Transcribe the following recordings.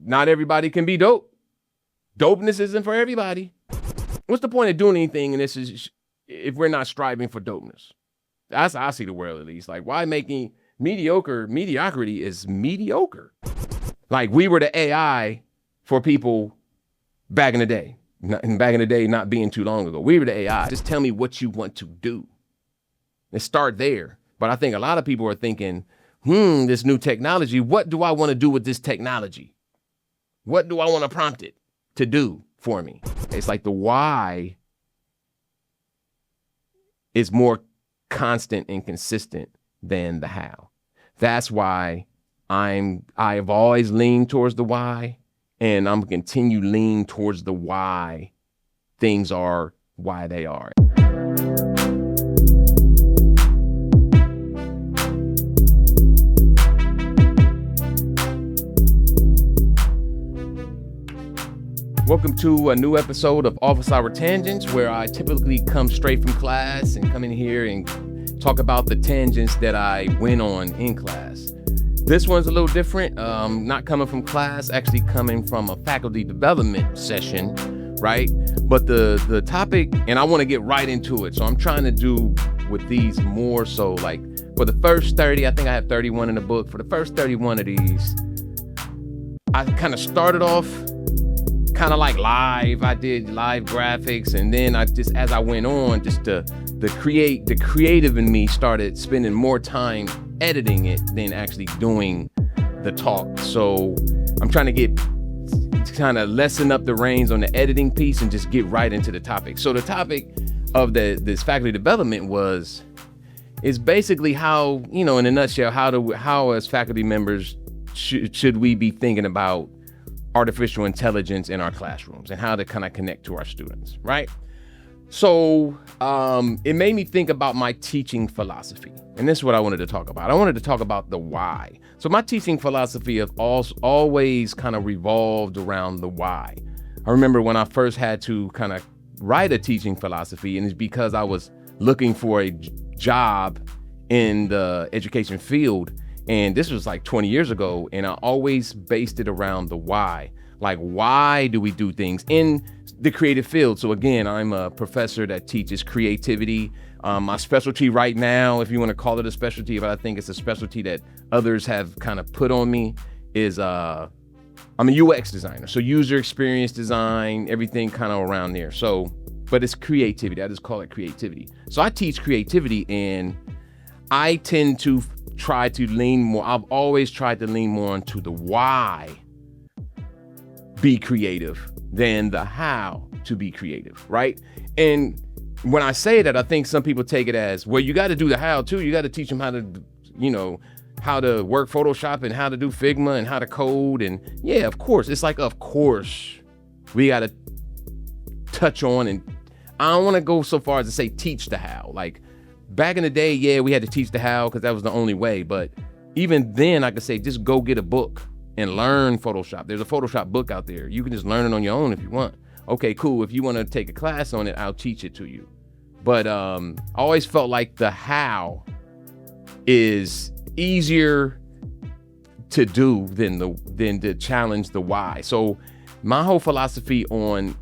not everybody can be dope. Dopeness isn't for everybody. What's the point of doing anything? And this is if we're not striving for dopeness. That's how I see the world, at least. Like, why making mediocrity is mediocre. Like, we were the AI for people back in the day. Not being too long ago. We were the AI. Just tell me what you want to do. Let's start there. But I think a lot of people are thinking, this new technology, what do I want to do with this technology? What do I want to prompt it to do for me? It's like the why is more constant and consistent than the how. That's why I've always leaned towards the why, and I'm gonna continue lean towards the why things are why they are. Welcome to a new episode of Office Hour Tangents, where I typically come straight from class and come in here and talk about the tangents that I went on in class. This one's a little different, not coming from class, actually coming from a faculty development session, right? But the topic, and I want to get right into it. So I'm trying to do with these more so like for the first 30, I think I have 31 in the book. For the first 31 of these, I kind of started off kind of like live. I did live graphics, and then I just, as I went on, just the creative in me started spending more time editing it than actually doing the talk. So I'm trying to kind of lessen up the reins on the editing piece and just get right into the topic. So the topic of this faculty development is basically how, in a nutshell, how as faculty members should we be thinking about artificial intelligence in our classrooms and how to kind of connect to our students, right? So it made me think about my teaching philosophy. And this is what I wanted to talk about. I wanted to talk about the why. So my teaching philosophy has always kind of revolved around the why. I remember when I first had to kind of write a teaching philosophy, and it's because I was looking for a job in the education field. And this was like 20 years ago, and I always based it around the why. Like, why do we do things in the creative field? So again, I'm a professor that teaches creativity. My specialty right now, if you want to call it a specialty, but I think it's a specialty that others have kind of put on me, is I'm a UX designer. So user experience design, everything kind of around there. So, but it's creativity. I just call it creativity. So I teach creativity, and I tend to try to lean more. I've always tried to lean more into the why be creative than the how to be creative, right? And when I say that, I think some people take it as, well, you got to do the how too. You got to teach them how to, how to work Photoshop and how to do Figma and how to code. And yeah, of course, it's like, of course, we got to touch on, and I don't want to go so far as to say teach the how. Like, back in the day, yeah, we had to teach the how because that was the only way. But even then, I could say just go get a book and learn Photoshop. There's a Photoshop book out there. You can just learn it on your own if you want. Okay, cool. If you want to take a class on it, I'll teach it to you. But I always felt like the how is easier to do than to challenge the why. So my whole philosophy on,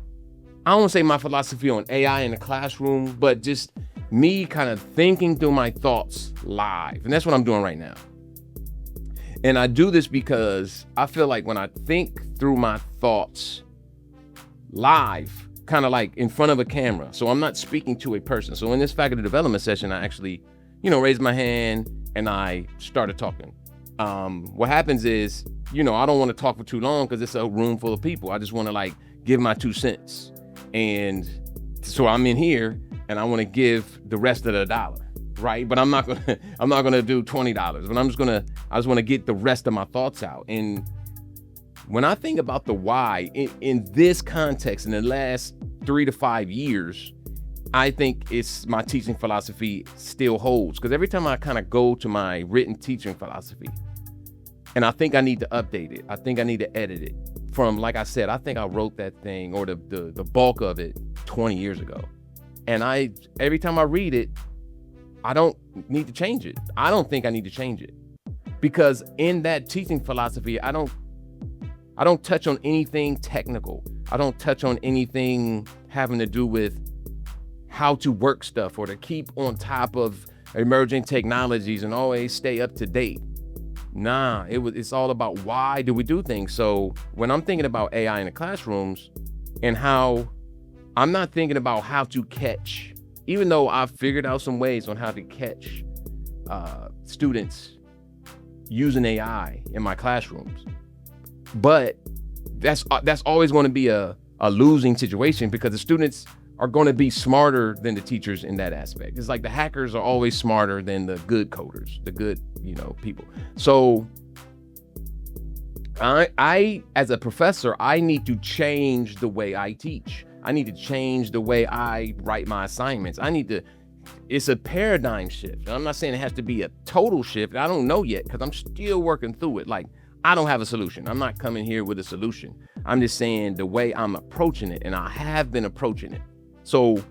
I don't want to say my philosophy on AI in the classroom, but just me kind of thinking through my thoughts live. And that's what I'm doing right now. And I do this because I feel like when I think through my thoughts live, kind of like in front of a camera, so I'm not speaking to a person. So in this faculty development session, I actually, raised my hand and I started talking. What happens is, I don't want to talk for too long because it's a room full of people. I just want to give my 2 cents. And so I'm in here and I want to give the rest of the $1, right? But I'm not gonna do $20. But I just want to get the rest of my thoughts out. And when I think about the why in this context, in the last 3 to 5 years, I think it's my teaching philosophy still holds. Because every time I kind of go to my written teaching philosophy, and I think I need to update it, I think I need to edit it from, like I said, I think I wrote that thing or the bulk of it 20 years ago. And every time I read it, I don't need to change it. I don't think I need to change it. Because in that teaching philosophy, I don't I don't touch on anything technical. I don't touch on anything having to do with how to work stuff or to keep on top of emerging technologies and always stay up to date. Nah, it's all about why do we do things. So when I'm thinking about AI in the classrooms and how I'm not thinking about how to catch, even though I've figured out some ways on how to catch students using AI in my classrooms. But that's always going to be a losing situation because the students are going to be smarter than the teachers in that aspect. It's like the hackers are always smarter than the good coders, the good, people. So I as a professor, I need to change the way I teach. I need to change the way I write my assignments. It's a paradigm shift. I'm not saying it has to be a total shift. I don't know yet because I'm still working through it. Like, I don't have a solution. I'm not coming here with a solution. I'm just saying the way I'm approaching it, and I have been approaching it. So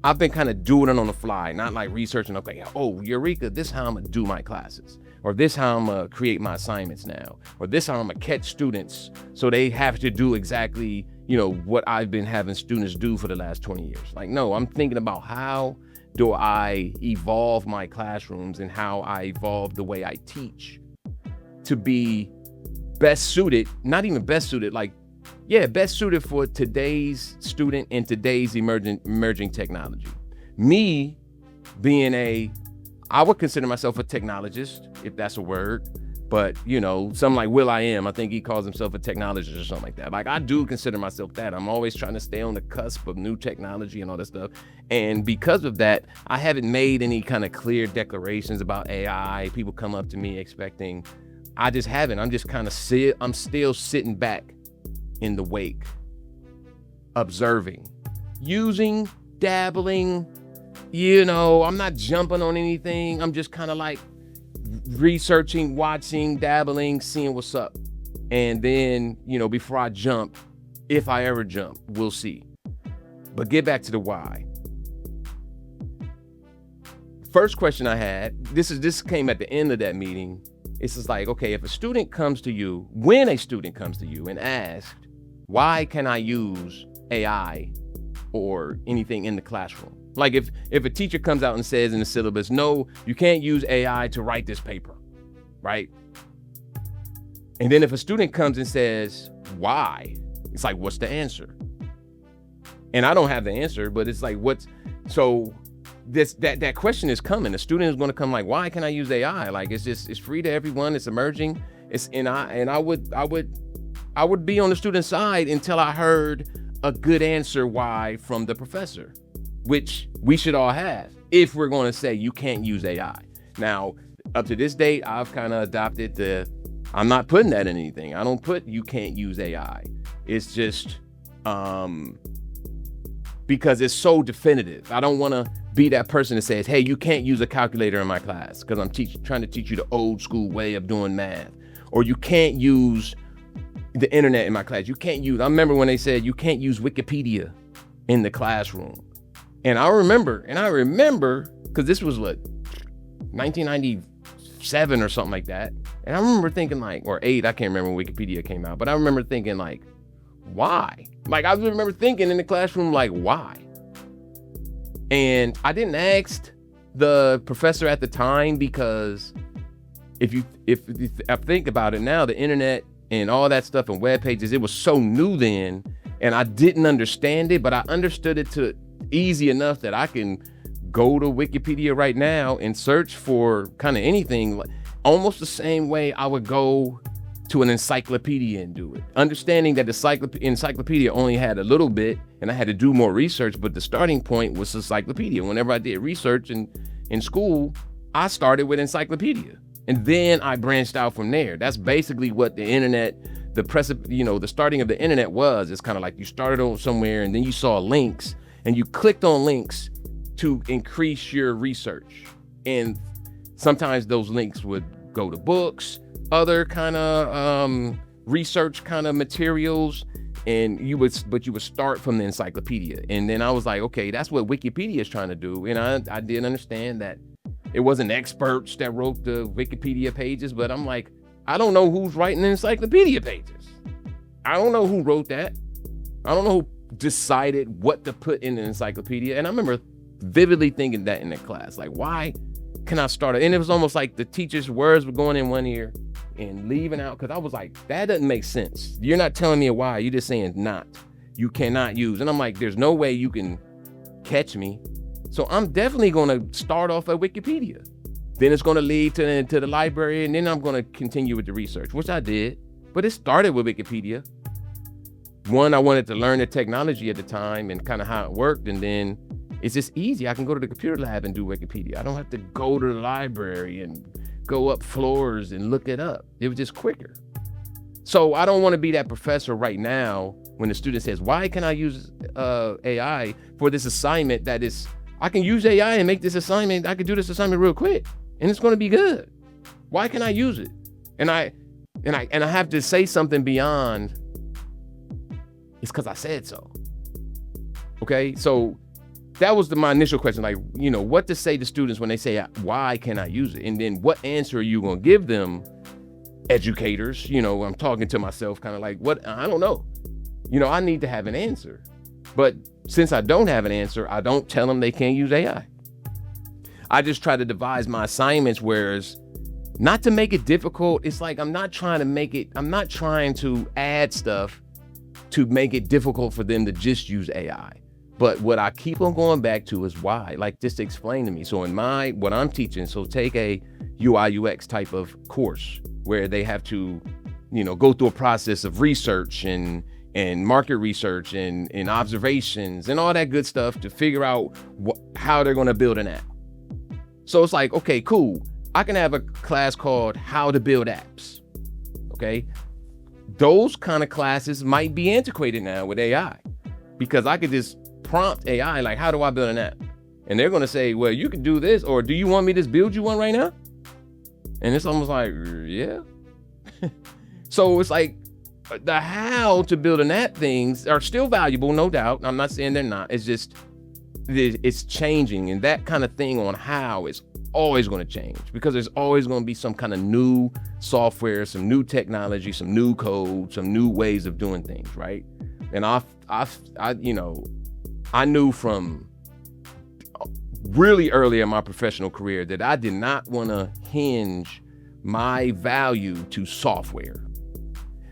I've been kind of doing it on the fly, not like researching, okay, oh, Eureka, this is how I'm gonna do my classes, or this how I'm gonna create my assignments now, or this how I'm gonna catch students so they have to do exactly, what I've been having students do for the last 20 years. Like, no, I'm thinking about how do I evolve my classrooms and how I evolve the way I teach to be best suited, not even best suited, best suited for today's student and today's emerging technology. Me being I would consider myself a technologist, if that's a word, but something like will.i.am, I think he calls himself a technologist or something like that. Like, I do consider myself that. I'm always trying to stay on the cusp of new technology and all that stuff. And because of that, I haven't made any kind of clear declarations about AI. People come up to me expecting, I just haven't. I'm just kind of I'm still sitting back in the wake, observing, using, dabbling, I'm not jumping on anything. I'm just kind of like researching, watching, dabbling, seeing what's up. And then, before I jump, if I ever jump, we'll see. But get back to the why. First question I had, this came at the end of that meeting. It's just like, okay, if a student comes to you, when a student comes to you and asks, why can I use AI or anything in the classroom? Like if a teacher comes out and says in the syllabus, no, you can't use AI to write this paper, right? And then if a student comes and says, why? It's like, what's the answer? And I don't have the answer, but it's like, that question is coming. The student is going to come like, why can I use AI? Like, it's free to everyone. It's emerging. I would be on the student side until I heard a good answer why from the professor, which we should all have if we're going to say you can't use AI. Now, up to this date, I've kind of adopted I'm not putting that in anything. I don't put you can't use AI. It's just because it's so definitive. I don't want to be that person that says, hey, you can't use a calculator in my class because I'm trying to teach you the old school way of doing math. Or you can't use the internet in my class. I remember when they said you can't use Wikipedia in the classroom. And I remember, because this was 1997 or something like that. And I remember thinking or 8, I can't remember when Wikipedia came out, but I remember thinking why? I remember thinking in the classroom, why? And I didn't ask the professor at the time because if I think about it now, the internet and all that stuff and web pages, it was so new then, and I didn't understand it, but I understood it to easy enough that I can go to Wikipedia right now and search for kind of anything, almost the same way I would go to an encyclopedia and do it. Understanding that the encyclopedia only had a little bit and I had to do more research, but the starting point was encyclopedia. Whenever I did research in school, I started with encyclopedia. And then I branched out from there. That's basically what the internet, the starting of the internet was. It's kind of like you started on somewhere and then you saw links and you clicked on links to increase your research. And sometimes those links would go to books, other kind of research kind of materials, and you would start from the encyclopedia. And then I was like, okay, that's what Wikipedia is trying to do. And I did understand that it wasn't experts that wrote the Wikipedia pages, but I'm like, I don't know who's writing the encyclopedia pages. I don't know who wrote that. I don't know who decided what to put in an encyclopedia. And I remember vividly thinking that in the class, like, why can I start it? And it was almost like the teacher's words were going in one ear and leaving out. Cause I was like, that doesn't make sense. You're not telling me a why. You're just saying you cannot use. And I'm like, there's no way you can catch me. So I'm definitely going to start off at Wikipedia. Then it's going to lead to the library. And then I'm going to continue with the research, which I did. But it started with Wikipedia. One, I wanted to learn the technology at the time and kind of how it worked. And then it's just easy. I can go to the computer lab and do Wikipedia. I don't have to go to the library and go up floors and look it up. It was just quicker. So I don't want to be that professor right now when the student says, why can I use AI for this assignment that is, I can use AI and make this assignment. I can do this assignment real quick and it's going to be good. Why can I use it? And I have to say something beyond, it's because I said so. Okay. So that was my initial question. Like, what to say to students when they say, why can I use it? And then what answer are you going to give them, educators? I'm talking to myself kind of like, what? I don't know. I need to have an answer. But since I don't have an answer, I don't tell them they can't use AI. I just try to devise my assignments, whereas not to make it difficult. It's like, I'm not trying to add stuff to make it difficult for them to just use AI. But what I keep on going back to is why, like, just explain to me. So in what I'm teaching, so take a UI UX type of course where they have to, go through a process of research and market research and observations and all that good stuff to figure out how they're going to build an app. So it's like, okay, cool. I can have a class called How to Build Apps. Okay. Those kind of classes might be antiquated now with AI, because I could just prompt AI, like, how do I build an app? And they're going to say, well, you can do this, or do you want me to just build you one right now? And it's almost like, yeah. So it's like the how to build an app things are still valuable, no doubt. I'm not saying they're not. It's just, it's changing. And that kind of thing on how is always going to change, because there's always going to be some kind of new software, some new technology, some new code, some new ways of doing things, right? And I knew from really early in my professional career that I did not want to hinge my value to software,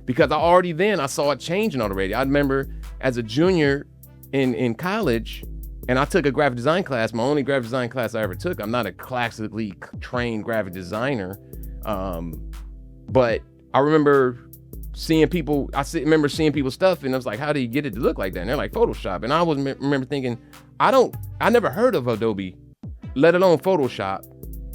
because I saw it changing already. I remember as a junior in college, and I took a graphic design class, my only graphic design class I ever took. I'm not a classically trained graphic designer, but I remember seeing people's stuff, and I was like, how do you get it to look like that? And they're like, Photoshop. And I remember thinking, I never heard of Adobe, let alone Photoshop.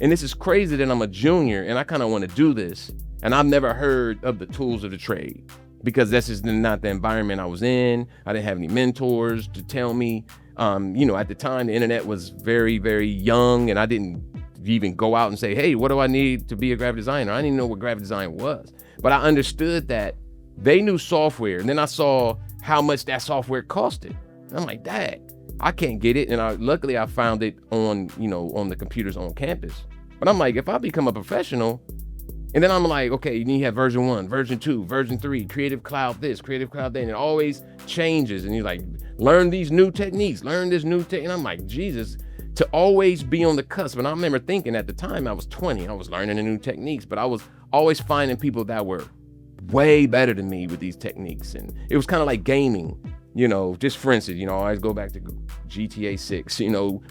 And this is crazy that I'm a junior and I kind of want to do this. And I've never heard of the tools of the trade, because that's just not the environment I was in. I didn't have any mentors to tell me. At the time, the internet was very, very young, and I didn't even go out and say, hey, what do I need to be a graphic designer? I didn't even know what graphic design was. But I understood that they knew software. And then I saw how much that software costed. And I'm like, dang, I can't get it. And luckily I found it on the computers on campus. But I'm like, if I become a professional, and then I'm like, okay, you have version 1, version 2, version 3, Creative Cloud this, Creative Cloud that, and it always changes. And you're like, learn these new techniques, learn this new tech. And I'm like, Jesus, to always be on the cusp. And I remember thinking at the time I was 20, I was learning the new techniques, but I was always finding people that were way better than me with these techniques. And it was kind of like gaming, just for instance, I always go back to GTA 6,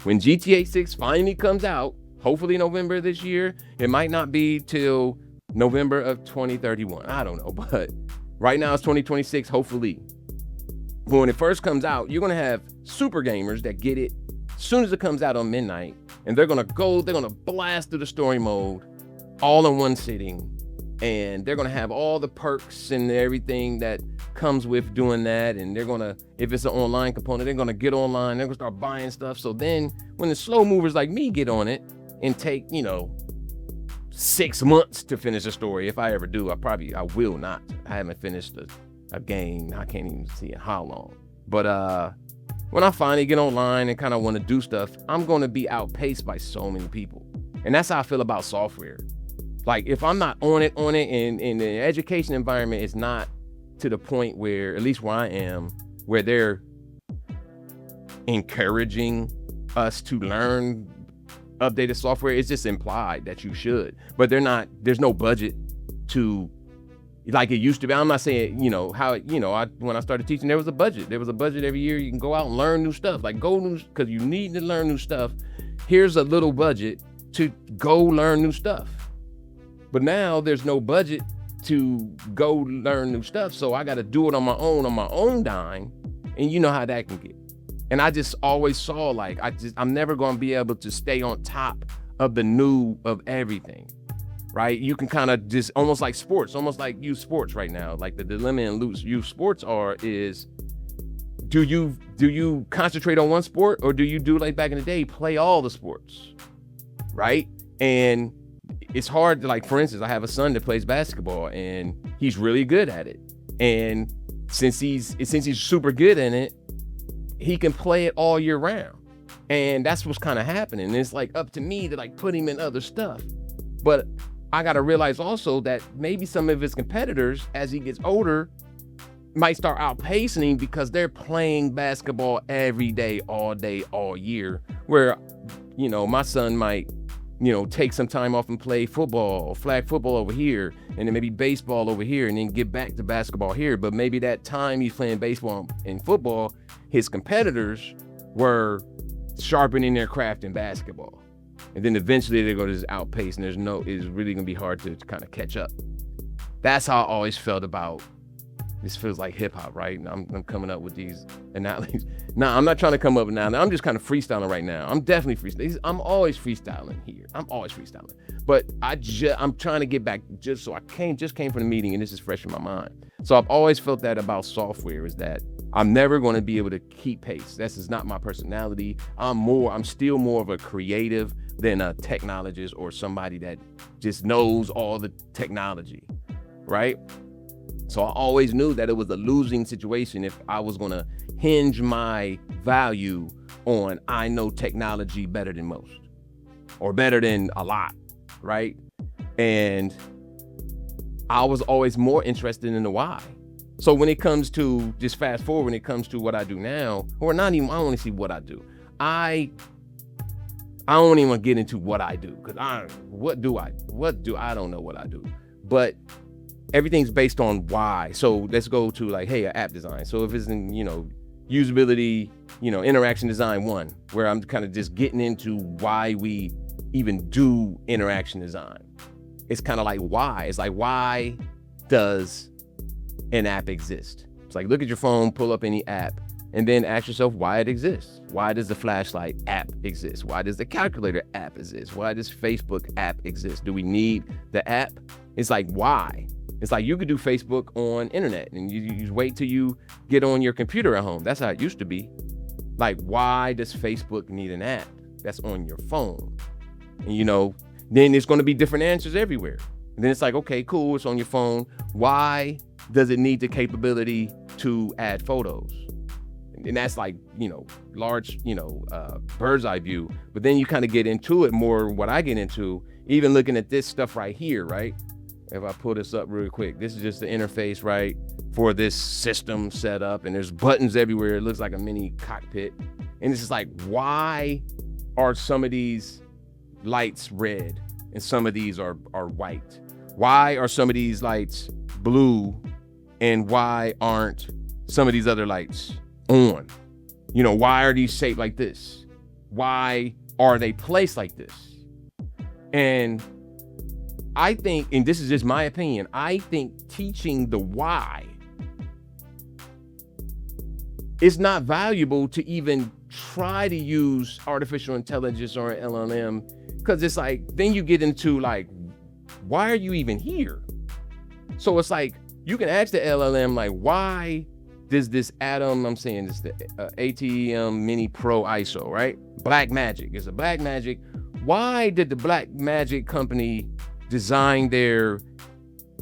when GTA 6 finally comes out, hopefully November this year. It might not be till November of 2031. I don't know, but right now it's 2026, hopefully. But when it first comes out, you're going to have super gamers that get it as soon as it comes out on midnight, and they're going to blast through the story mode all in one sitting. And they're going to have all the perks and everything that comes with doing that. And they're going to, if it's an online component, they're going to get online, they're going to start buying stuff. So then when the slow movers like me get on it and take, 6 months to finish a story, if I ever do, I will not. I haven't finished a game. I can't even see how long. But when I finally get online and kind of want to do stuff, I'm going to be outpaced by so many people. And that's how I feel about software. Like, if I'm not on it, and the education environment is not to the point where, at least where I am, where they're encouraging us to learn updated software. It's just implied that you should, but there's no budget to, like it used to be. I'm not saying, when I started teaching, there was a budget. There was a budget every year. You can go out and learn new stuff, because you need to learn new stuff. Here's a little budget to go learn new stuff. But now there's no budget to go learn new stuff. So I got to do it on my own dime. And you know how that can get. And I just always saw I'm never going to be able to stay on top of the new of everything, right? You can kind of just almost like youth sports right now. Like the dilemma in youth sports is, do you concentrate on one sport, or do you do like back in the day, play all the sports, right? And it's hard to, for instance, I have a son that plays basketball and he's really good at it. And since he's super good in it, he can play it all year round. And that's what's kind of happening. It's up to me to put him in other stuff. But I got to realize also that maybe some of his competitors, as he gets older, might start outpacing him because they're playing basketball every day, all year. Where, my son might, take some time off and play football, flag football over here, and then maybe baseball over here, and then get back to basketball here. But maybe that time he's playing baseball and football, his competitors were sharpening their craft in basketball. And then eventually they're going to just outpace, and it's really going to be hard to kind of catch up. That's how I always felt about, this feels like hip hop, right? I'm coming up with these analogies. I'm not trying to come up with now. I'm just kind of freestyling right now. I'm definitely freestyling. I'm always freestyling here. I'm always freestyling. But I'm trying to get back, just came from the meeting, and this is fresh in my mind. So I've always felt that about software, is that I'm never going to be able to keep pace. This is not my personality. I'm still more of a creative than a technologist or somebody that just knows all the technology, right? So I always knew that it was a losing situation if I was going to hinge my value on, I know technology better than most, or better than a lot, right? And I was always more interested in the why. So when it comes to, just fast forward, when it comes to what I do now, or not even, I don't want to see what I do. I don't even want to get into what I do, because I don't know what I do. But everything's based on why. So let's go to an app design. So if it's in, usability, interaction design 1, where I'm kind of just getting into why we even do interaction design. It's kind of like why. It's like, why does an app exist? It's like, look at your phone, pull up any app, and then ask yourself why it exists. Why does the flashlight app exist? Why does the calculator app exist? Why does Facebook app exist? Do we need the app? It's like, why? It's like you could do Facebook on internet, and you wait till you get on your computer at home. That's how it used to be. Like, why does Facebook need an app that's on your phone? And then there's going to be different answers everywhere. And then it's like, okay, cool, it's on your phone. Why does it need the capability to add photos? And that's large, bird's eye view. But then you kind of get into it more, what I get into, even looking at this stuff right here, right? If I pull this up real quick, this is just the interface, right, for this system setup, and there's buttons everywhere. It looks like a mini cockpit. And it's just like, why are some of these lights red and some of these are white? Why are some of these lights blue and why aren't some of these other lights on? Why are these shaped like this? Why are they placed like this? And I think, and this is just my opinion, I think teaching the why is not valuable to even try to use artificial intelligence or an LLM, because it's like, then you get into why are you even here? So it's like, you can ask the LLM, why does this Atom, I'm saying this, the ATEM Mini Pro ISO, right? Blackmagic, it's a Blackmagic. Why did the Blackmagic company design their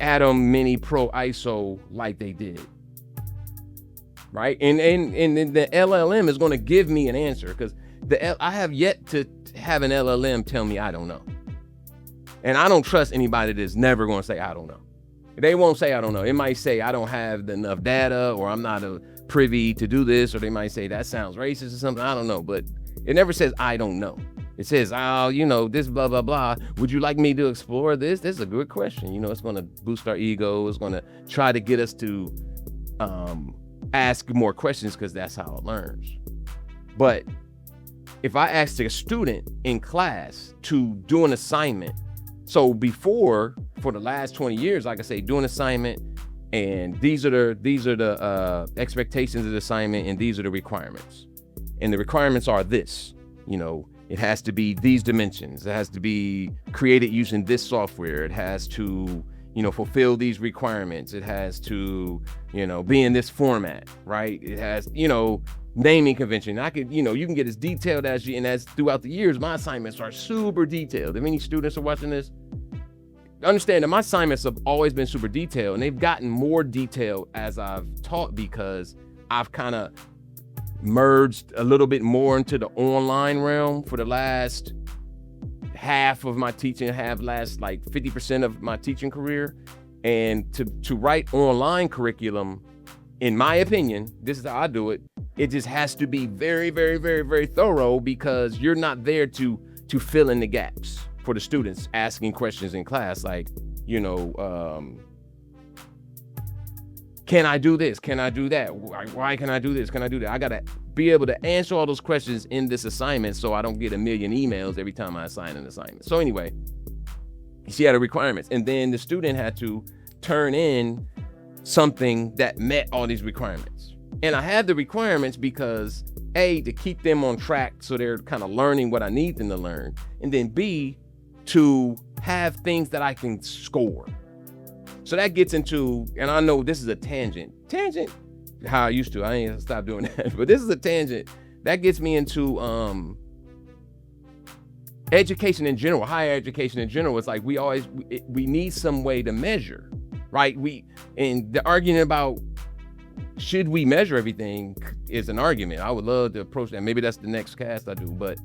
Atom Mini Pro ISO like they did? Right? And the LLM is going to give me an answer, because I have yet to have an LLM tell me I don't know. And I don't trust anybody that's never going to say I don't know. They won't say I don't know. It might say I don't have enough data, or I'm not privy to do this, or they might say that sounds racist or something. I don't know, but it never says I don't know. It says, oh, this blah, blah, blah. Would you like me to explore this? This is a good question. It's going to boost our ego. It's going to try to get us to ask more questions, because that's how it learns. But if I asked a student in class to do an assignment, so before, for the last 20 years, like I say, do an assignment, and these are the expectations of the assignment, and these are the requirements. And the requirements are this, it has to be these dimensions. It has to be created using this software. It has to, fulfill these requirements. It has to, be in this format, right? It has, naming convention. I could, you can get as detailed as you, and as throughout the years, my assignments are super detailed. If any students are watching this, understand that my assignments have always been super detailed, and they've gotten more detailed as I've taught, because I've kind of merged a little bit more into the online realm for the last half of my teaching, last like 50% of my teaching career. And to write online curriculum, in my opinion, this is how I do it. It just has to be very, very, very, very thorough, because you're not there to fill in the gaps for the students asking questions in class. Like, can I do this? Can I do that? Why can I do this? Can I do that? I got to be able to answer all those questions in this assignment, so I don't get a million emails every time I assign an assignment. So anyway, she had the requirements, and then the student had to turn in something that met all these requirements. And I had the requirements because A, to keep them on track, so they're kind of learning what I need them to learn, and then B, to have things that I can score. So that gets into, and I know this is a tangent, how I used to, I ain't stop doing that, but this is a tangent that gets me into education in general, higher education in general. It's like we need some way to measure, right? And the argument about should we measure everything is an argument. I would love to approach that. Maybe that's the next cast I do, but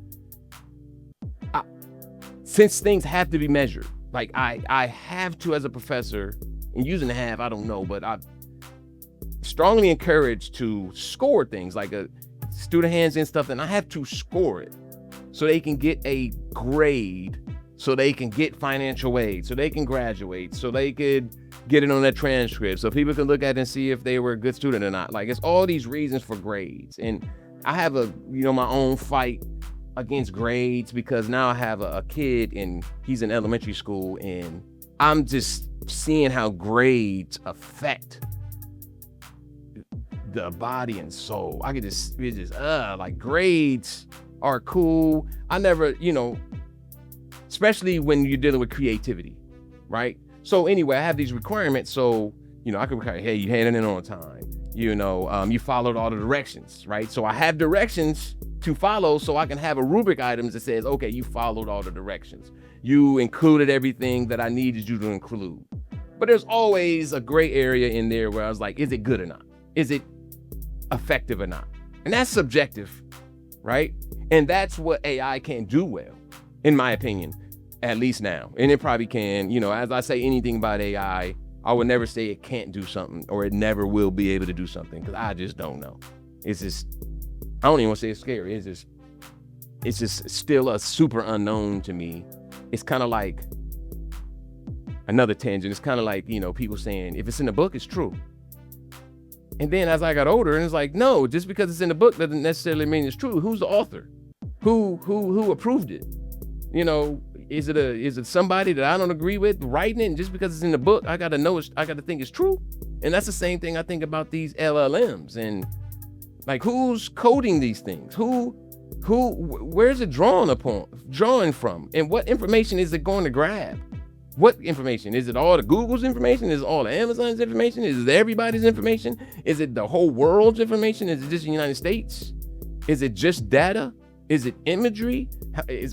since things have to be measured, like I have to, as a professor, and using the have, I don't know, but I strongly encourage to score things, like a student hands in stuff, and I have to score it so they can get a grade, so they can get financial aid, so they can graduate, so they could get it on their transcript, so people can look at it and see if they were a good student or not. Like, it's all these reasons for grades. And I have my own fight against grades, because now I have a kid, and he's in elementary school, and I'm just seeing how grades affect the body and soul. I could just like, grades are cool. I never, especially when you're dealing with creativity, right? So anyway, I have these requirements. So, I could require, hey, you handed in on time. You followed all the directions, right? So I have directions to follow, so I can have a rubric items that says, okay, you followed all the directions. You included everything that I needed you to include. But there's always a gray area in there where I was like, is it good or not? Is it effective or not? And that's subjective, right? And that's what AI can't do well, in my opinion, at least now. And it probably can, as I say anything about AI, I would never say it can't do something, or it never will be able to do something, because I just don't know. It's just, I don't even want to say it's scary. It's just still a super unknown to me. It's kind of like another tangent. It's kind of like, people saying, if it's in the book, it's true. And then as I got older, and it's like, no, just because it's in the book doesn't necessarily mean it's true. Who's the author? Who approved it? Is it somebody that I don't agree with writing it? And just because it's in the book, I got to think it's true. And that's the same thing I think about these LLMs, and like, who's coding these things? Where's it drawing from? And what information is it going to grab? What information? Is it all the Google's information? Is it all the Amazon's information? Is it everybody's information? Is it the whole world's information? Is it just the United States? Is it just data? Is it imagery?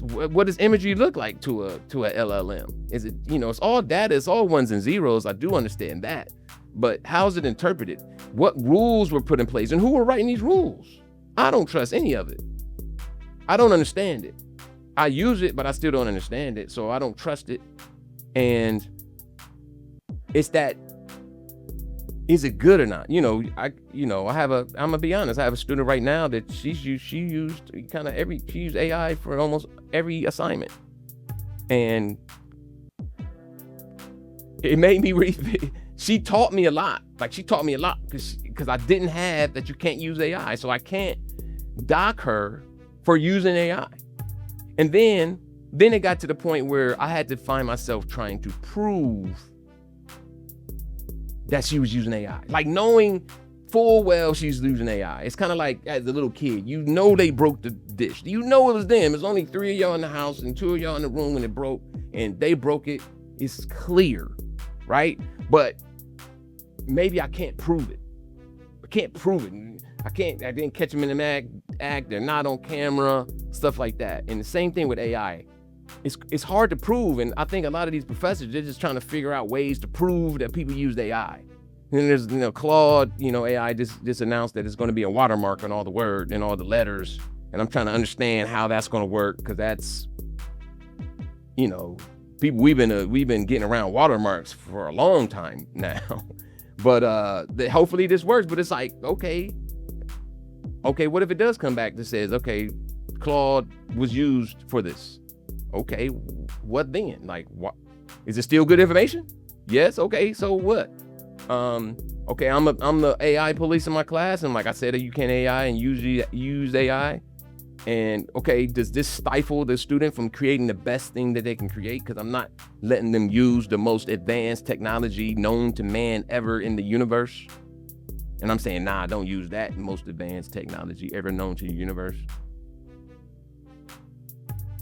What does imagery look like to a LLM? Is it, it's all data, it's all ones and zeros. I do understand that. But how is it interpreted? What rules were put in place, and who were writing these rules? I don't trust any of it. I don't understand it. I use it, but I still don't understand it, so I don't trust it. And it's that is it good or not? I'm gonna be honest. I have a student right now that she used AI for almost every assignment, and it made me she taught me a lot. Like, she taught me a lot because I didn't have that. You can't use AI, so I can't dock her for using AI. And then it got to the point where I had to find myself trying to prove that she was using AI, like knowing full well she's using AI. It's kind of like as a little kid, they broke the dish. It was them. There's only 3 of y'all in the house and 2 of y'all in the room when it broke, and they broke it. It's clear, right? But maybe I can't prove it. I can't prove it. I didn't catch them in the act. They're not on camera, stuff like that. And the same thing with AI. It's hard to prove, and I think a lot of these professors, they're just trying to figure out ways to prove that people use AI. And there's, Claude, AI just announced that it's going to be a watermark on all the word and all the letters, and I'm trying to understand how that's going to work, because that's, people, we've been getting around watermarks for a long time now, but hopefully this works. But it's like, okay, what if it does come back that says, okay, Claude was used for this? Okay, what then? Like, what is it still good information? Yes. Okay, so what? Okay, I'm the AI police in my class, and like I said, you can't AI and use AI. And okay, does this stifle the student from creating the best thing that they can create? Because I'm not letting them use the most advanced technology known to man ever in the universe. And I'm saying, nah, don't use that most advanced technology ever known to the universe.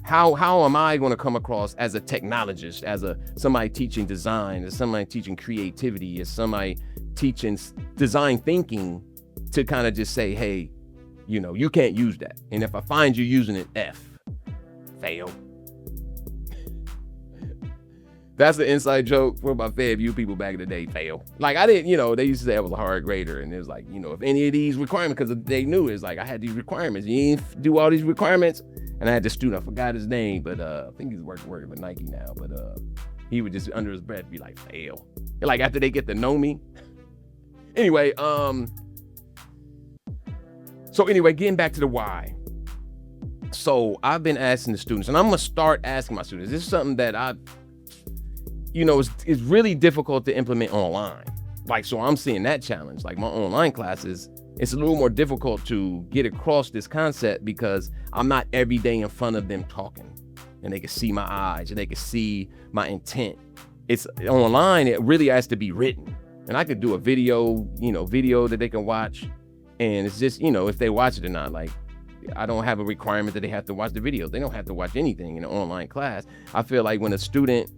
How am I going to come across as a technologist, as somebody teaching design, as somebody teaching creativity, as somebody teaching design thinking, to kind of just say, hey, you can't use that. And if I find you using it, fail. That's the inside joke for my FAMU people back in the day, fail. Like, I didn't, they used to say I was a hard grader, and it was like, if any of these requirements, because they knew it's like I had these requirements, you didn't do all these requirements. And I had this student, I forgot his name, but I think he's working with Nike now, but he would just under his breath be like, fail. And like, after they get to know me. Anyway, getting back to the why. So I've been asking the students, and I'm gonna start asking my students. This is something that it's really difficult to implement online. Like, so I'm seeing that challenge. Like, my online classes, it's a little more difficult to get across this concept because I'm not every day in front of them talking, and they can see my eyes and they can see my intent. It's online, it really has to be written. And I could do a video that they can watch, and it's just, if they watch it or not. Like, I don't have a requirement that they have to watch the video. They don't have to watch anything in an online class. I feel like when a student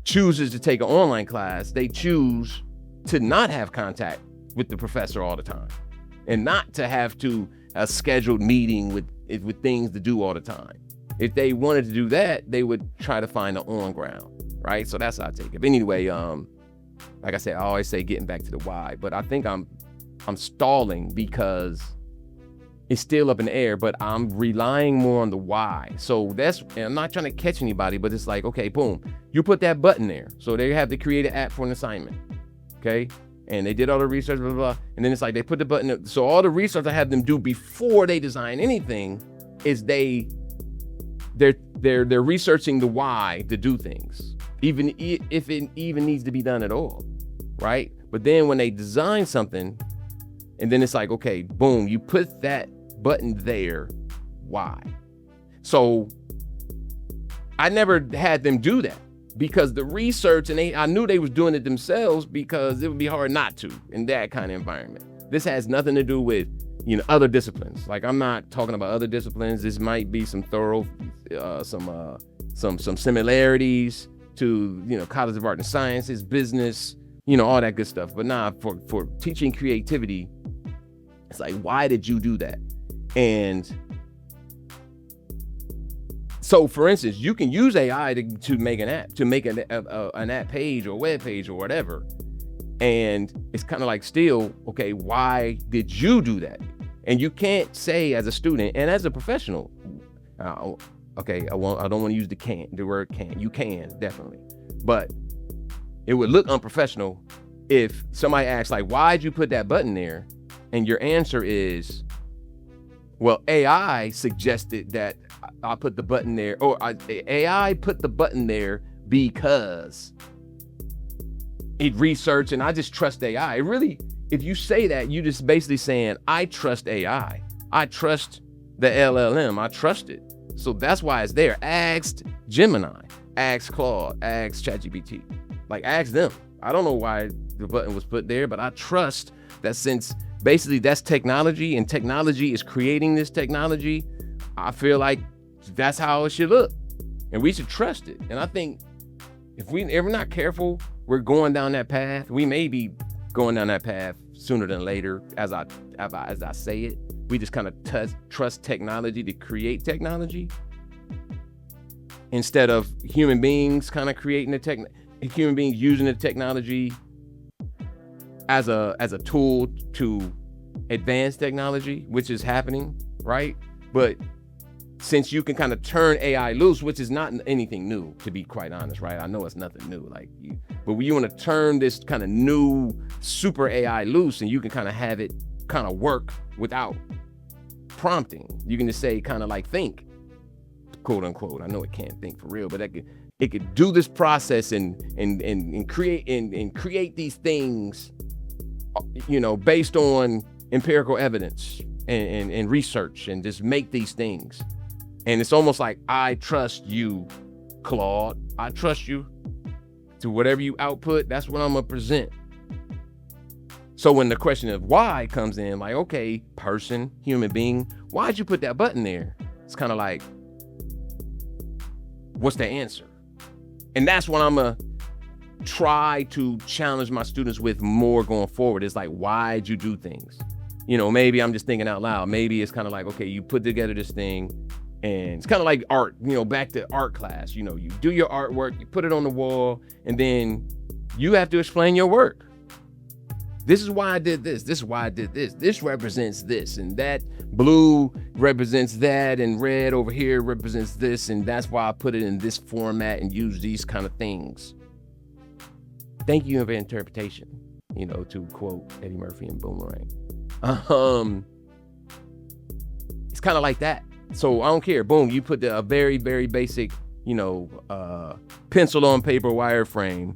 chooses to take an online class, they choose to not have contact with the professor all the time, and not to have to a scheduled meeting with things to do all the time. If they wanted to do that, they would try to find the on ground, right? So that's how I take it. But anyway, like I said, I always say getting back to the why, but I think I'm stalling because it's still up in the air, but I'm relying more on the why. So and I'm not trying to catch anybody, but it's like, okay, boom, you put that button there. So they have to create an app for an assignment, okay? And they did all the research, blah, blah, blah. And then it's like they put the button up. So all the research I have them do before they design anything is they're researching the why to do things, even if it even needs to be done at all, right? But then when they design something, and then it's like, okay, boom, you put that button there, why? So I never had them do that, because the research, and I knew they was doing it themselves, because it would be hard not to in that kind of environment. This has nothing to do with, other disciplines. Like, I'm not talking about other disciplines. This might be some some similarities to, College of Art and Sciences, business, all that good stuff. But nah, for teaching creativity, it's like, why did you do that? And so, for instance, you can use AI to make an app, to make an app page or web page or whatever. And it's kind of like, still, okay, why did you do that? And you can't say as a student and as a professional, okay, I don't want to use the word can. You can, definitely. But it would look unprofessional if somebody asks like, why'd you put that button there? And your answer is, well, AI suggested that I put the button there, or AI put the button there because it researched and I just trust AI. It really, if you say that, you just basically saying, I trust AI. I trust the LLM. I trust it. So that's why it's there. Ask Gemini, ask Claude, ask ChatGPT. Like, ask them. I don't know why the button was put there, but I trust that since basically that's technology and technology is creating this technology, I feel like that's how it should look. And we should trust it. And I think if we're not careful, we're going down that path. We may be going down that path sooner than later, as I say it. We just kind of trust technology to create technology instead of human beings kind of creating human beings using the technology as a tool to advance technology, which is happening, right? But since you can kind of turn AI loose, which is not anything new, to be quite honest, right? I know it's nothing new, but when you want to turn this kind of new super AI loose, and you can kind of have it kind of work without prompting. You can just say kind of like think, quote unquote. I know it can't think for real, but it could do this process and create these things, you know, based on empirical evidence and research, and just make these things. And it's almost like, I trust you, Claude. I trust you to whatever you output. That's what I'm gonna present. So when the question of why comes in, like, okay, person, human being, why'd you put that button there? It's kind of like, what's the answer? And that's what I'm gonna try to challenge my students with more going forward. It's like, why'd you do things? You know, maybe I'm just thinking out loud. Maybe it's kind of like, okay, you put together this thing, and it's kind of like art, you know, back to art class. You know, you do your artwork, you put it on the wall, and then you have to explain your work. This is why I did this. This is why I did this. This represents this, and that blue represents that, and red over here represents this, and that's why I put it in this format and use these kind of things. Thank you for interpretation, you know, to quote Eddie Murphy in Boomerang. It's kind of like that. So I don't care. Boom, you put a very, very basic, you know, pencil on paper wireframe,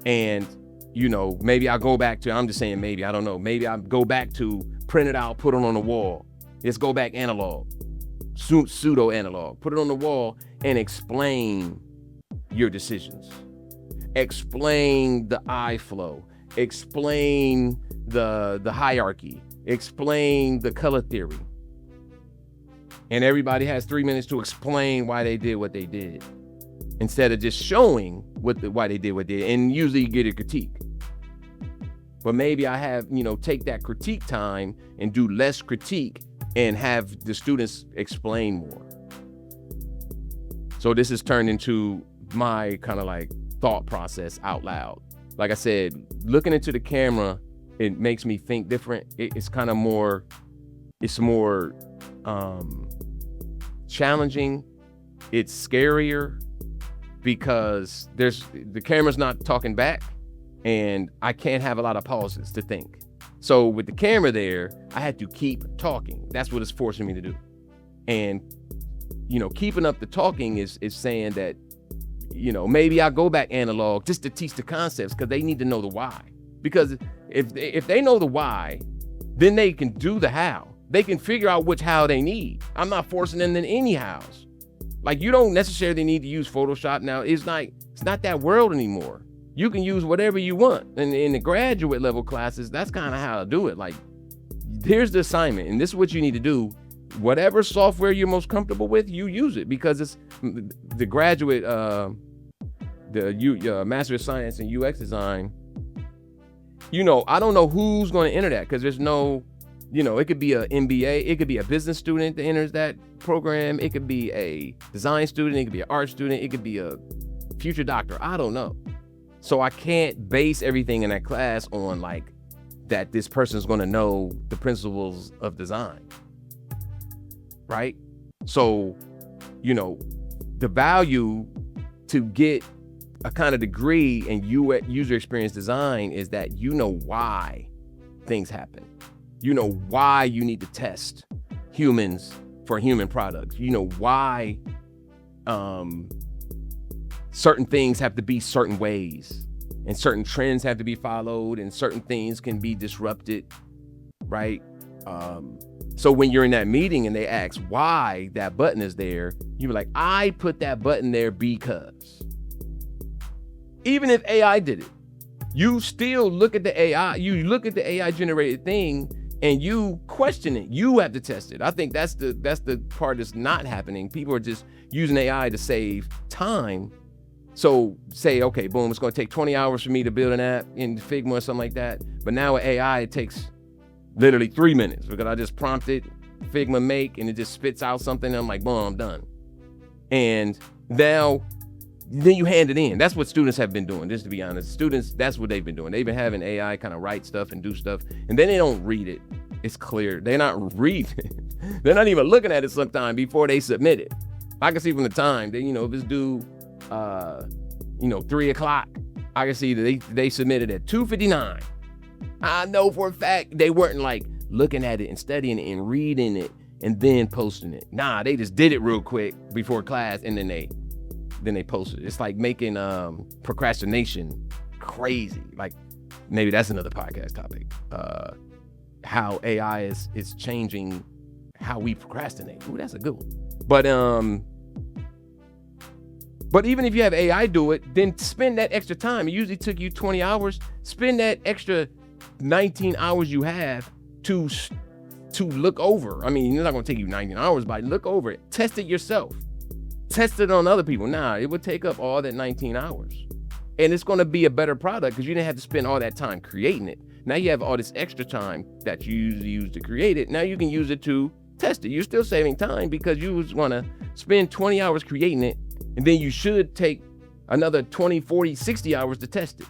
and you know, maybe I'll go back to, I'm just saying maybe, I don't know, maybe I'll go back to print it out, put it on the wall. Let's go back analog, pseudo analog, put it on the wall and explain your decisions. Explain the eye flow, explain the hierarchy, explain the color theory. And everybody has 3 minutes to explain why they did what they did, instead of just showing why they did what they did, and usually you get a critique. But maybe I have, you know, take that critique time and do less critique and have the students explain more. So this has turned into my kind of like thought process out loud. Like I said, looking into the camera, it makes me think different. It's kind of more, it's more challenging. It's scarier because the camera's not talking back, and I can't have a lot of pauses to think. So with the camera there, I had to keep talking. That's what it's forcing me to do. And, you know, keeping up the talking is saying that, you know, maybe I'll go back analog just to teach the concepts, because they need to know the why. Because if they know the why, then they can do the how. They can figure out which how they need. I'm not forcing them in any hows. Like, you don't necessarily need to use Photoshop now. It's not that world anymore. You can use whatever you want. And in the graduate level classes, that's kind of how to do it. Like, here's the assignment, and this is what you need to do. Whatever software you're most comfortable with, you use it, because it's the graduate, Master of Science in UX Design. You know, I don't know who's going to enter that, because there's no, you know, it could be an MBA, it could be a business student that enters that program, it could be a design student, it could be an art student, it could be a future doctor. I don't know. So I can't base everything in that class on like that this person's going to know the principles of design, right? So, you know, the value to get a kind of degree in user experience design is that you know why things happen. You know why you need to test humans for human products. You know why certain things have to be certain ways, and certain trends have to be followed, and certain things can be disrupted, right? So when you're in that meeting and they ask why that button is there, you're like, I put that button there because. Even if AI did it, you still look at the AI, you look at the AI generated thing and you question it. You have to test it. I think that's the part that's not happening. People are just using AI to save time. So say, okay, boom, it's going to take 20 hours for me to build an app in Figma or something like that. But now with AI, it takes literally 3 minutes because I just prompted Figma make and it just spits out something. And I'm like, boom, I'm done. And now, then you hand it in. That's what students have been doing, just to be honest. Students, that's what they've been doing. They've been having AI kind of write stuff and do stuff, and then they don't read it. It's clear. They're not reading it. They're not even looking at it sometime before they submit it. I can see from the time that, if it's due, 3 o'clock, I can see that they submitted at 2:59. I know for a fact they weren't like looking at it and studying it and reading it and then posting it. Nah, they just did it real quick before class and then they posted it. It's like making procrastination crazy. Like, maybe that's another podcast topic. How AI is changing how we procrastinate. Ooh, that's a good one. But even if you have AI do it, then spend that extra time. It usually took you 20 hours. Spend that extra 19 hours you have to look over. I mean, it's not going to take you 19 hours, but look over it. Test it yourself. Test it on other people. Nah, it would take up all that 19 hours. And it's going to be a better product because you didn't have to spend all that time creating it. Now you have all this extra time that you usually use to create it. Now you can use it to test it. You're still saving time because you was going to spend 20 hours creating it. And then you should take another 20, 40, 60 hours to test it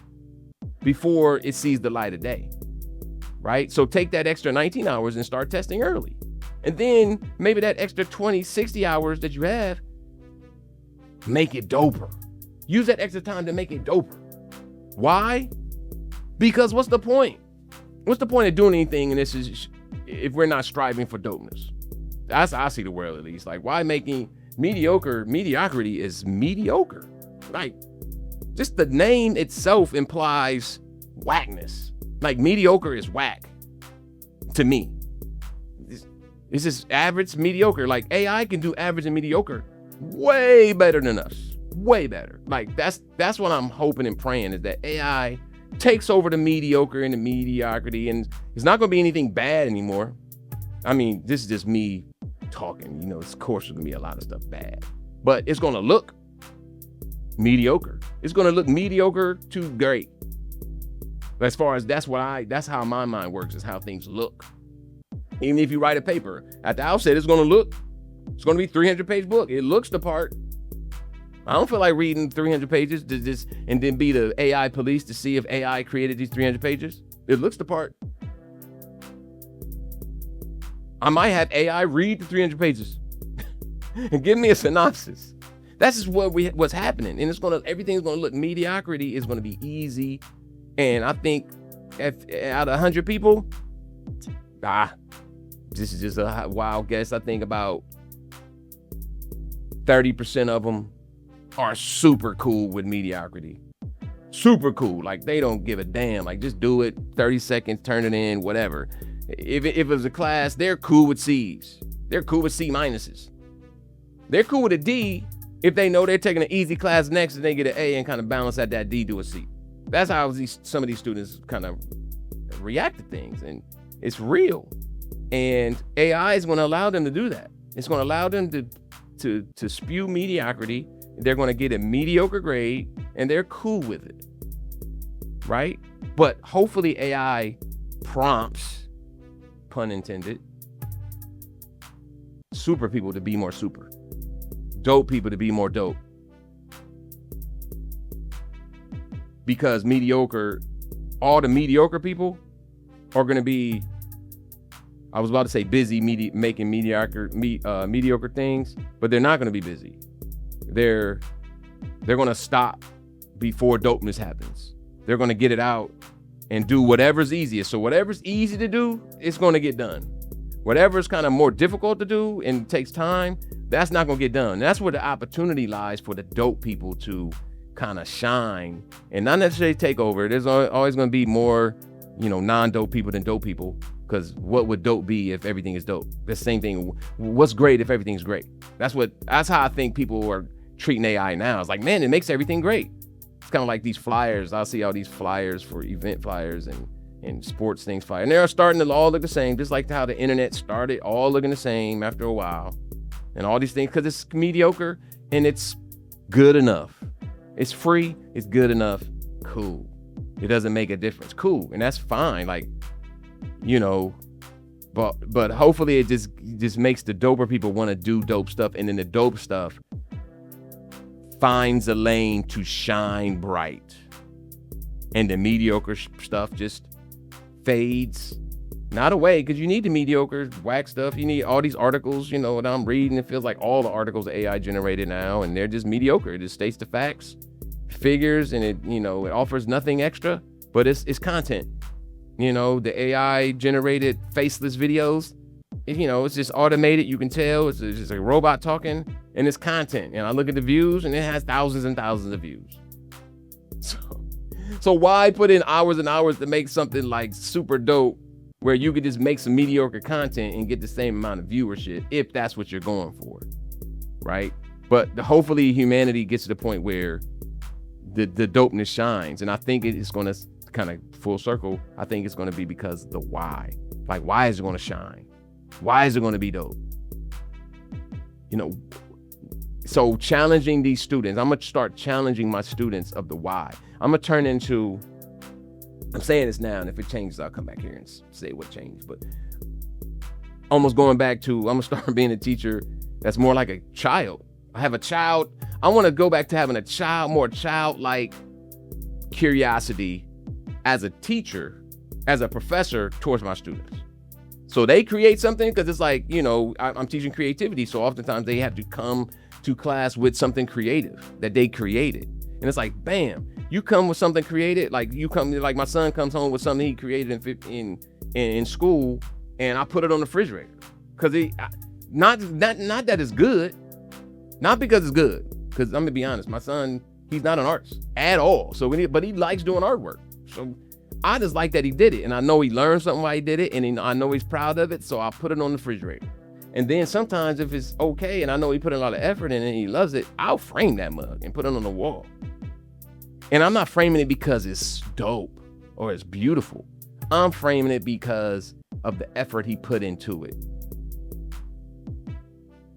before it sees the light of day, right? So take that extra 19 hours and start testing early. And then maybe that extra 20, 60 hours that you have, make it doper. Use that extra time to make it doper. Why? Because what's the point? What's the point of doing anything if we're not striving for dopeness? That's how I see the world, at least. Like, why making mediocrity is mediocre. Like, just the name itself implies whackness. Like, mediocre is whack to me. It's just average, mediocre. Like, AI can do average and mediocre way better than us. Way better. Like, that's what I'm hoping and praying, is that AI takes over the mediocre and the mediocrity, and it's not going to be anything bad anymore. I mean, this is just me talking, of course there's gonna be a lot of stuff bad, but it's gonna look mediocre. It's gonna look mediocre to great. As far as that's how my mind works, is how things look. Even if you write a paper at the outset, it's gonna be 300-page book. It looks the part. I don't feel like reading 300 pages and then be the AI police to see if AI created these 300 pages. It looks the part. I might have AI read the 300 pages and give me a synopsis. That's just what's happening. And everything's gonna look, mediocrity is gonna be easy. And I think out of 100 people, this is just a wild guess. I think about 30% of them are super cool with mediocrity. Super cool. Like, they don't give a damn. Like, just do it, 30 seconds, turn it in, whatever. If it was a class, they're cool with C's. They're cool with C minuses. They're cool with a D if they know they're taking an easy class next and they get an A and kind of balance out that D to a C. That's how some of these students kind of react to things, and it's real. And AI is going to allow them to do that. It's going to allow them to spew mediocrity. They're going to get a mediocre grade, and they're cool with it, right? But hopefully AI prompts, pun intended, super people to be more super, dope people to be more dope. Because all the mediocre people are going to be, I was about to say busy making mediocre things, but they're not going to be busy. They're going to stop before dopeness happens. They're going to get it out and do whatever's easiest. So whatever's easy to do, it's going to get done. Whatever's kind of more difficult to do and takes time, that's not going to get done. That's where the opportunity lies for the dope people to kind of shine and not necessarily take over. There's always going to be more, non-dope people than dope people, because what would dope be if everything is dope? The same thing. What's great if everything's great? That's how I think people are treating AI now. It's like, man, it makes everything great. It's kind of like these flyers. I'll see all these flyers for event flyers and sports things flyers. And they're starting to all look the same, just like how the internet started, all looking the same after a while. And all these things, because it's mediocre and it's good enough. It's free, it's good enough, cool. It doesn't make a difference, cool. And that's fine, but hopefully it just makes the doper people want to do dope stuff, and then the dope stuff finds a lane to shine bright, and the mediocre stuff just fades, not away, because you need the mediocre whack stuff. You need all these articles, that I'm reading. It feels like all the articles are AI generated now, and they're just mediocre. It just states the facts, figures, and it offers nothing extra, but it's content. The AI generated faceless videos, it's just automated. You can tell it's just a robot talking, and it's content. And I look at the views, and it has thousands and thousands of views. So why put in hours and hours to make something like super dope, where you could just make some mediocre content and get the same amount of viewership, if that's what you're going for, right? But hopefully humanity gets to the point where the dopeness shines. And I think it's going to kind of full circle. I think it's going to be because the why. Like, why is it going to shine? Why is it going to be dope? So challenging these students, I'm going to start challenging my students of the why. I'm going to turn into, I'm saying this now, and if it changes, I'll come back here and say what changed. But almost going back to, I'm going to start being a teacher that's more like a child. I have a child. I want to go back to having more childlike curiosity as a teacher, as a professor towards my students. So they create something, because it's like, I'm teaching creativity. So oftentimes they have to come to class with something creative that they created. And it's like, bam, you come with something created. Like my son comes home with something he created in school, and I put it on the refrigerator. Because not that it's good, not because it's good. Because I'm gonna be honest, my son, he's not an artist at all. But he likes doing artwork. So I just like that he did it, and I know he learned something while he did it, and I know he's proud of it. So I put it on the refrigerator. And then sometimes if it's okay, and I know he put a lot of effort in it and he loves it, I'll frame that mug and put it on the wall. And I'm not framing it because it's dope or it's beautiful. I'm framing it because of the effort he put into it.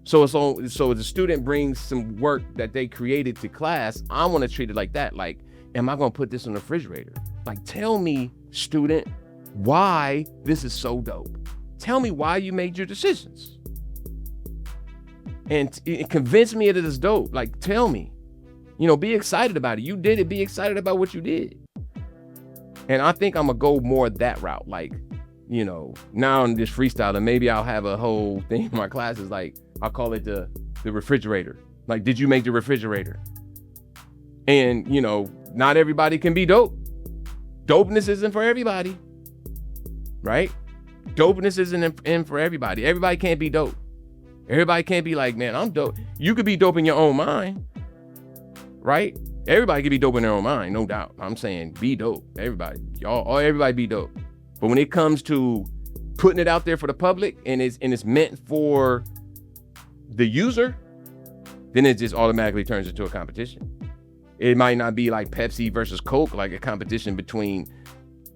So the student brings some work that they created to class. I want to treat it like that. Like, am I going to put this on the refrigerator? Like, tell me, student, why this is so dope. Tell me why you made your decisions. And convince me that it's dope. Like, tell me. Be excited about it. You did it. Be excited about what you did. And I think I'm going to go more that route. Like, now I'm just freestyling. Maybe I'll have a whole thing in my classes. Like, I'll call it the refrigerator. Like, did you make the refrigerator? And, not everybody can be dope. Dopeness isn't for everybody. Right? Dopeness isn't in for everybody. Everybody can't be dope. Everybody can't be like, man, I'm dope. You could be dope in your own mind. Right? Everybody can be dope in their own mind, no doubt. I'm saying be dope. Everybody. Everybody be dope. But when it comes to putting it out there for the public and it's meant for the user, then it just automatically turns into a competition. It might not be like Pepsi versus Coke, like a competition between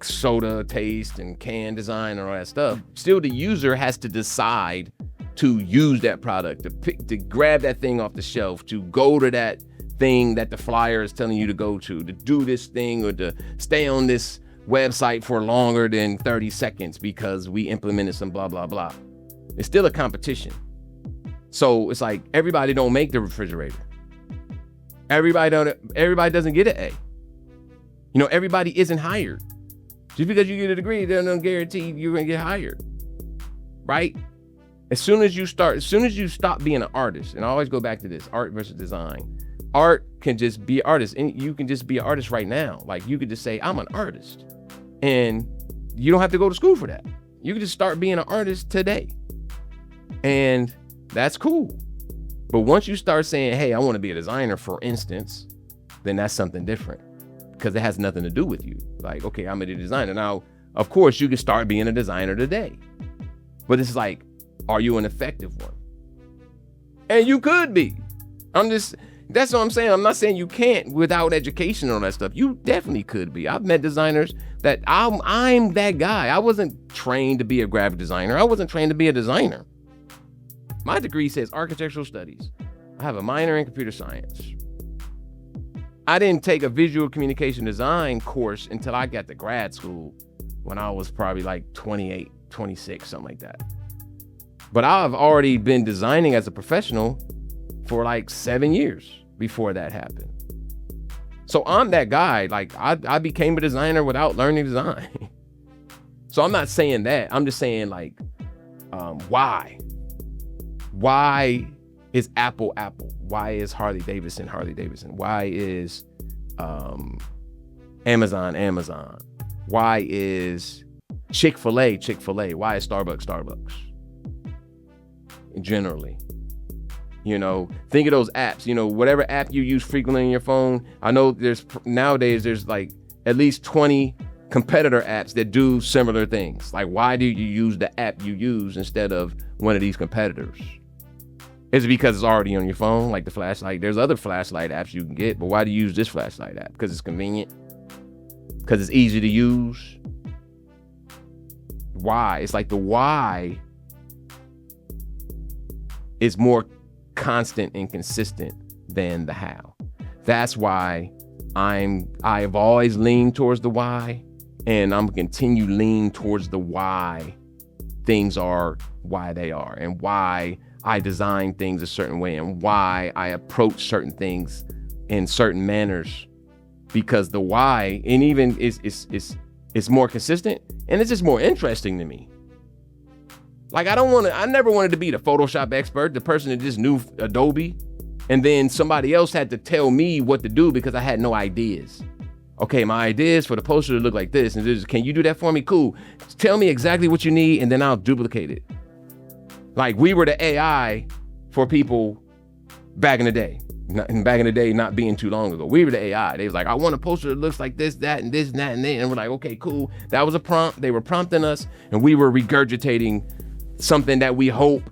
soda taste and can design and all that stuff. Still, the user has to decide to use that product, to grab that thing off the shelf, to go to that thing that the flyer is telling you to go to do this thing, or to stay on this website for longer than 30 seconds because we implemented some blah, blah, blah. It's still a competition. So it's like, everybody don't make the refrigerator. Everybody doesn't get an A. Everybody isn't hired. Just because you get a degree, they don't guarantee you're gonna get hired. Right? As soon as you stop being an artist, and I always go back to this, art versus design. art can just be artist, and you can just be an artist right now. Like you could just say, I'm an artist, and you don't have to go to school for that. You can just start being an artist today, and that's cool. But once you start saying, hey, I want to be a designer, for instance, then that's something different, because it has nothing to do with you. Like, okay, I'm a designer. Now, of course, you can start being a designer today, but it's like, are you an effective one? And you could be. That's what I'm saying. I'm not saying you can't without education and all that stuff. You definitely could be. I've met designers that I'm that guy. I wasn't trained to be a graphic designer. I wasn't trained to be a designer. My degree says architectural studies. I have a minor in computer science. I didn't take a visual communication design course until I got to grad school when I was probably like 28, 26, something like that. But I've already been designing as a professional for like 7 years before that happened. So I'm that guy. Like I became a designer without learning design. So I'm not saying that. I'm just saying like, why? Why is Apple Apple? Why is Harley Davidson Harley Davidson? Why is Amazon Amazon? Why is Chick-fil-A Chick-fil-A? Why is Starbucks Starbucks? Generally, think of those apps, whatever app you use frequently on your phone. I know nowadays there's like at least 20 competitor apps that do similar things. Like, why do you use the app you use instead of one of these competitors? Is it because it's already on your phone, like the flashlight? There's other flashlight apps you can get, but why do you use this flashlight app? Because it's convenient? Because it's easy to use? Why? It's like the why is more constant and consistent than the how. That's why I've always leaned towards the why, and I'm gonna continue lean towards the why things are why they are, and why I design things a certain way, and why I approach certain things in certain manners, because the why, and even is more consistent, and it's just more interesting to me. Like, I never wanted to be the Photoshop expert, the person that just knew Adobe, and then somebody else had to tell me what to do because I had no ideas. Okay, my idea is for the poster to look like this, and can you do that for me? Cool. Tell me exactly what you need, and then I'll duplicate it. Like, we were the AI for people back in the day. Not being too long ago. We were the AI. They was like, I want a poster that looks like this, that, and this, and that, and that. And we're like, okay, cool. That was a prompt. They were prompting us, and we were regurgitating something that we hope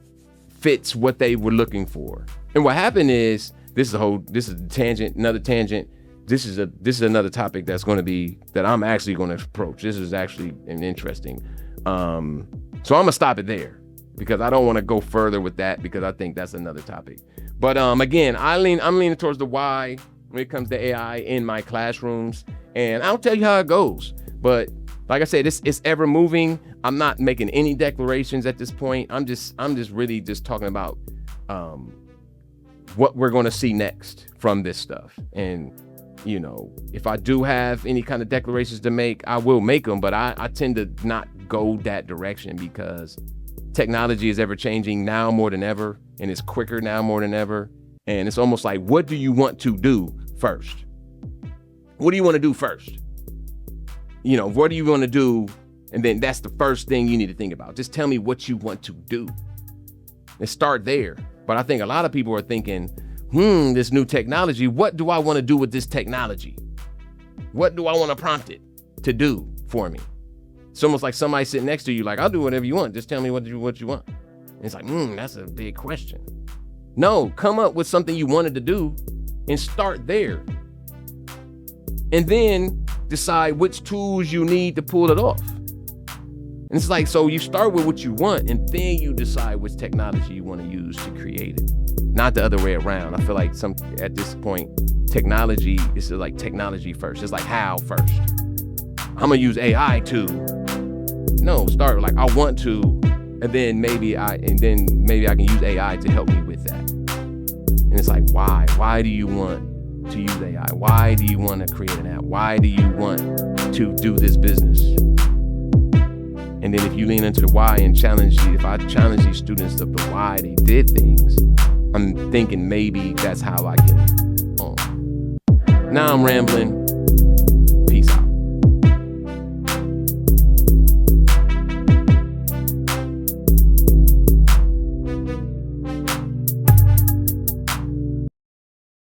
fits what they were looking for. And what happened is, this is a tangent, another tangent. This is another topic that I'm actually going to approach. This is actually an interesting. So I'm gonna stop it there because I don't want to go further with that, because I think that's another topic. But again, I'm leaning towards the why when it comes to AI in my classrooms, and I'll tell you how it goes. But like I said, it's ever moving. I'm not making any declarations at this point. I'm just really just talking about what we're going to see next from this stuff. And if I do have any kind of declarations to make, I will make them. But I tend to not go that direction, because technology is ever changing now more than ever, and it's quicker now more than ever. And it's almost like, what do you want to do first? What do you want to do first? What do you want to do? And then that's the first thing you need to think about. Just tell me what you want to do and start there. But I think a lot of people are thinking, this new technology, what do I want to do with this technology? What do I want to prompt it to do for me? It's almost like somebody sitting next to you, like, I'll do whatever you want. Just tell me what you want. And it's like, that's a big question. No, come up with something you wanted to do and start there. And then decide which tools you need to pull it off. And it's like, so you start with what you want, and then you decide which technology you want to use to create it. Not the other way around. I feel like at this point, technology is like technology first. It's like how first. I'm gonna use AI to. No, start like I want to, and then maybe I can use AI to help me with that. And it's like, why? Why do you want to use AI? Why do you want to create an app? Why do you want to do this business? And then if you lean into the why and if I challenge these students of the why they did things, I'm thinking maybe that's how I can Now I'm rambling. Peace out.